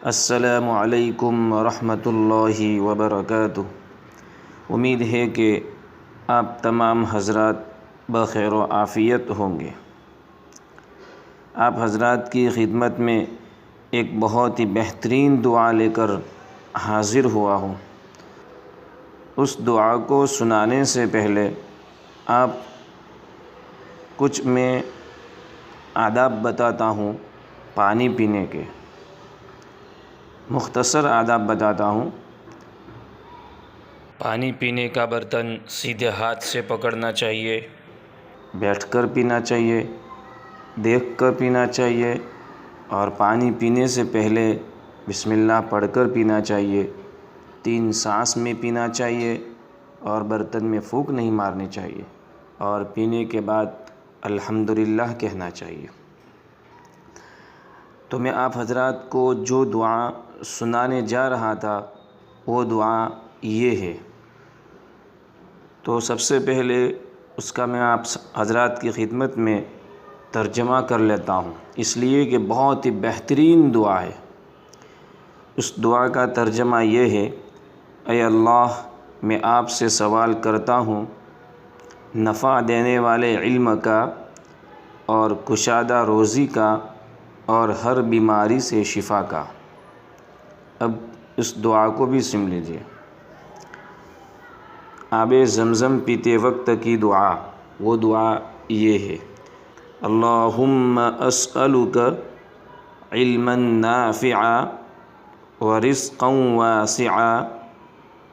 السلام علیکم ورحمۃ اللہ وبرکاتہ۔ امید ہے کہ آپ تمام حضرات بخیر و عافیت ہوں گے۔ آپ حضرات کی خدمت میں ایک بہت ہی بہترین دعا لے کر حاضر ہوا ہوں۔ اس دعا کو سنانے سے پہلے آپ کچھ میں آداب بتاتا ہوں پانی پینے کے، مختصر آداب بتاتا ہوں۔ پانی پینے کا برتن سیدھے ہاتھ سے پکڑنا چاہیے، بیٹھ کر پینا چاہیے، دیکھ کر پینا چاہیے، اور پانی پینے سے پہلے بسم اللہ پڑھ کر پینا چاہیے۔ 3 سانس میں پینا چاہیے اور برتن میں پھونک نہیں مارنی چاہیے، اور پینے کے بعد الحمدللہ کہنا چاہیے۔ تو میں آپ حضرات کو جو دعا سنانے جا رہا تھا وہ دعا یہ ہے۔ تو سب سے پہلے اس کا میں آپ حضرات کی خدمت میں ترجمہ کر لیتا ہوں، اس لیے کہ بہت ہی بہترین دعا ہے۔ اس دعا کا ترجمہ یہ ہے: اے اللہ، میں آپ سے سوال کرتا ہوں نفع دینے والے علم کا اور کشادہ روزی کا اور ہر بیماری سے شفا کا۔ اب اس دعا کو بھی سن لیجیے۔ آب زمزم پیتے وقت کی دعا، وہ دعا یہ ہے: اللہم اسألک علما نافعا ورزقا واسعا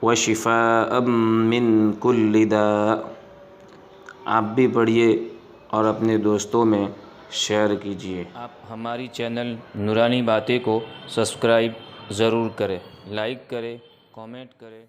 وشفاء من کل داء۔ آپ بھی پڑھیے اور اپنے دوستوں میں شیئر کیجیے۔ آپ ہماری چینل نورانی باتیں کو سبسکرائب ضرور کریں، لائک کریں، کامنٹ کریں۔